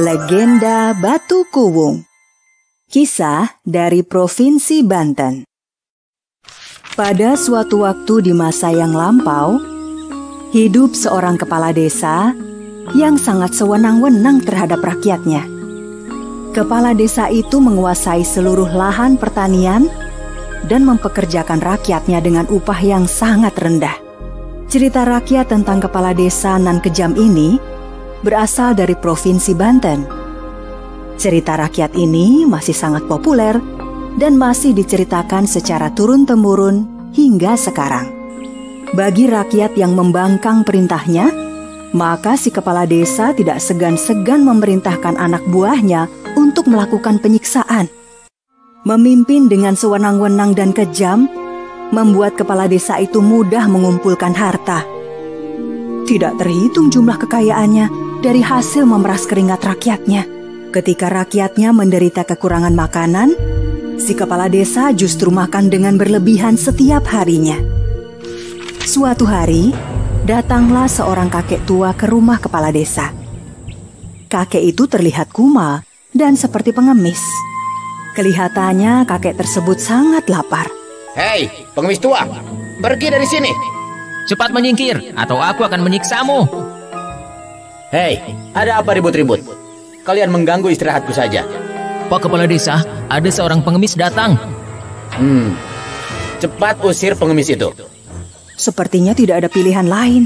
Legenda Batu Kuwung. Kisah dari Provinsi Banten. Pada suatu waktu di masa yang lampau, hidup seorang kepala desa yang sangat sewenang-wenang terhadap rakyatnya. Kepala desa itu menguasai seluruh lahan pertanian dan mempekerjakan rakyatnya dengan upah yang sangat rendah. Cerita rakyat tentang kepala desa nan kejam ini berasal dari Provinsi Banten. Cerita rakyat ini masih sangat populer dan masih diceritakan secara turun-temurun hingga sekarang. Bagi rakyat yang membangkang perintahnya, maka si kepala desa tidak segan-segan memerintahkan anak buahnya untuk melakukan penyiksaan. Memimpin dengan sewenang-wenang dan kejam membuat kepala desa itu mudah mengumpulkan harta. Tidak terhitung jumlah kekayaannya dari hasil memeras keringat rakyatnya. Ketika rakyatnya menderita kekurangan makanan, si kepala desa justru makan dengan berlebihan setiap harinya. Suatu hari, datanglah seorang kakek tua ke rumah kepala desa. Kakek itu terlihat kumal dan seperti pengemis. Kelihatannya kakek tersebut sangat lapar. Hei, pengemis tua, pergi dari sini. Cepat menyingkir, atau aku akan menyiksamu. Hei, ada apa ribut-ribut? Kalian mengganggu istirahatku saja. Pak Kepala Desa, ada seorang pengemis datang. Cepat usir pengemis itu. Sepertinya tidak ada pilihan lain.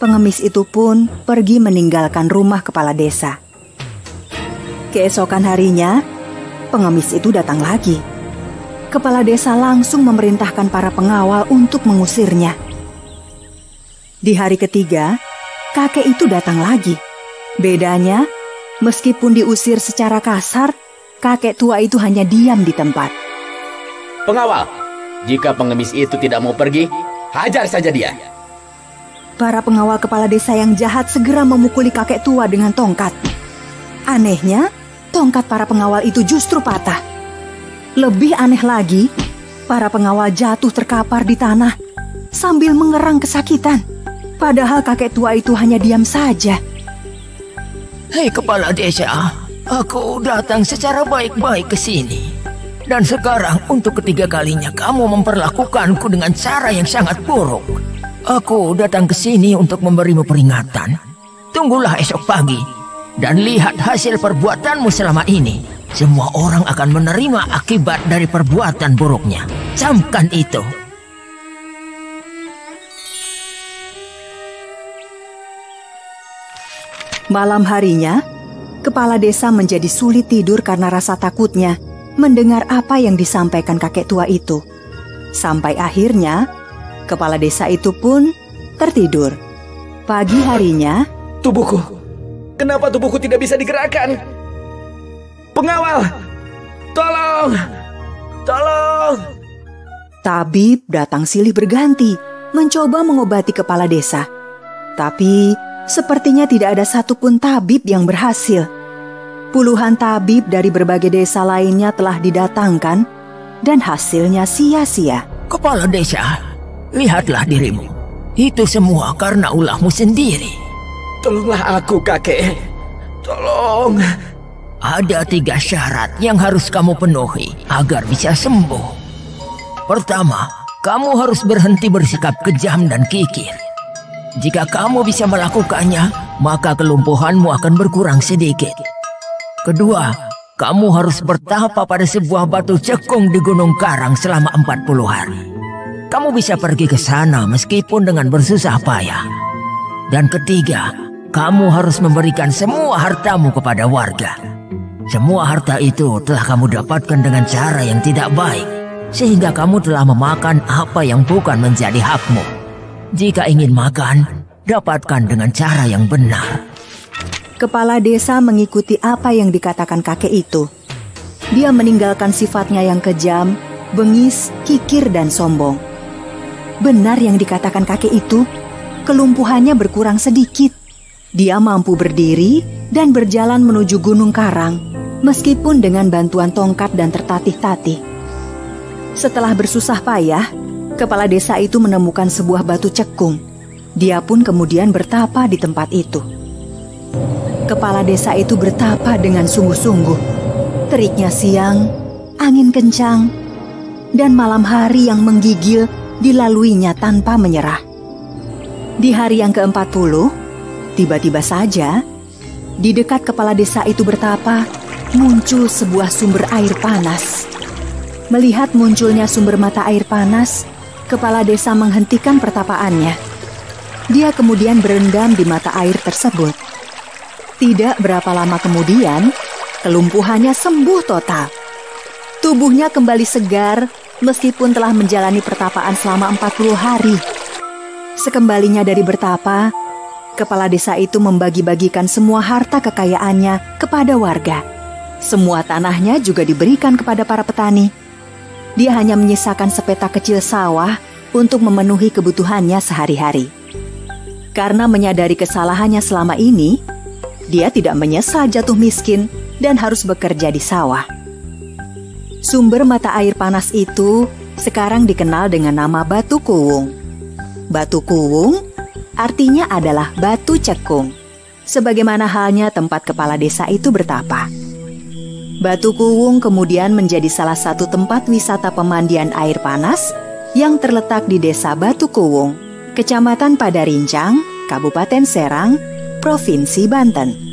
Pengemis itu pun pergi meninggalkan rumah kepala desa. Keesokan harinya, pengemis itu datang lagi. Kepala desa langsung memerintahkan para pengawal untuk mengusirnya. Di hari ketiga, kakek itu datang lagi. Bedanya, meskipun diusir secara kasar, kakek tua itu hanya diam di tempat. Pengawal, jika pengemis itu tidak mau pergi, hajar saja dia. Para pengawal kepala desa yang jahat segera memukuli kakek tua dengan tongkat. Anehnya, tongkat para pengawal itu justru patah. Lebih aneh lagi, para pengawal jatuh terkapar di tanah sambil mengerang kesakitan. Padahal kakek tua itu hanya diam saja. Hei kepala desa, aku datang secara baik-baik ke sini. Dan sekarang untuk ketiga kalinya kamu memperlakukanku dengan cara yang sangat buruk. Aku datang ke sini untuk memberimu peringatan. Tunggulah esok pagi dan lihat hasil perbuatanmu selama ini. Semua orang akan menerima akibat dari perbuatan buruknya. Camkan itu. Malam harinya, kepala desa menjadi sulit tidur karena rasa takutnya mendengar apa yang disampaikan kakek tua itu. Sampai akhirnya, kepala desa itu pun tertidur. Pagi harinya, Tubuhku, kenapa tubuhku tidak bisa digerakkan? Pengawal, tolong, tolong. tabib datang silih berganti mencoba mengobati kepala desa. Tapi sepertinya tidak ada satupun tabib yang berhasil. Puluhan tabib dari berbagai desa lainnya telah didatangkan dan hasilnya sia-sia. Kepala desa, lihatlah dirimu. Itu semua karena ulahmu sendiri. Tolonglah aku, kakek. Tolong. Ada 3 syarat yang harus kamu penuhi agar bisa sembuh. Pertama, kamu harus berhenti bersikap kejam dan kikir. Jika kamu bisa melakukannya, maka kelumpuhanmu akan berkurang sedikit. Kedua, kamu harus bertapa pada sebuah batu cekung di Gunung Karang selama 40 hari. Kamu bisa pergi ke sana meskipun dengan bersusah payah. Dan ketiga, kamu harus memberikan semua hartamu kepada warga. Semua harta itu telah kamu dapatkan dengan cara yang tidak baik, sehingga kamu telah memakan apa yang bukan menjadi hakmu. Jika ingin makan, dapatkan dengan cara yang benar. Kepala desa mengikuti apa yang dikatakan kakek itu. Dia meninggalkan sifatnya yang kejam, bengis, kikir, dan sombong. Benar yang dikatakan kakek itu, kelumpuhannya berkurang sedikit. Dia mampu berdiri dan berjalan menuju Gunung Karang, meskipun dengan bantuan tongkat dan tertatih-tatih. Setelah bersusah payah, kepala desa itu menemukan sebuah batu cekung. Dia pun kemudian bertapa di tempat itu. Kepala desa itu bertapa dengan sungguh-sungguh. Teriknya siang, angin kencang, dan malam hari yang menggigil dilaluinya tanpa menyerah. Di hari yang ke-40, tiba-tiba saja, di dekat kepala desa itu bertapa, muncul sebuah sumber air panas. Melihat munculnya sumber mata air panas, kepala desa menghentikan pertapaannya. Dia kemudian berendam di mata air tersebut. Tidak berapa lama kemudian, kelumpuhannya sembuh total. Tubuhnya kembali segar meskipun telah menjalani pertapaan selama 40 hari. Sekembalinya dari bertapa, kepala desa itu membagi-bagikan semua harta kekayaannya kepada warga. Semua tanahnya juga diberikan kepada para petani. Dia hanya menyisakan sepetak kecil sawah untuk memenuhi kebutuhannya sehari-hari. Karena menyadari kesalahannya selama ini, dia tidak menyesal jatuh miskin dan harus bekerja di sawah. Sumber mata air panas itu sekarang dikenal dengan nama Batu Kuwung. Batu Kuwung artinya adalah batu cekung, sebagaimana halnya tempat kepala desa itu bertapa. Batu Kuwung kemudian menjadi salah satu tempat wisata pemandian air panas yang terletak di Desa Batu Kuwung, Kecamatan Padarincang, Kabupaten Serang, Provinsi Banten.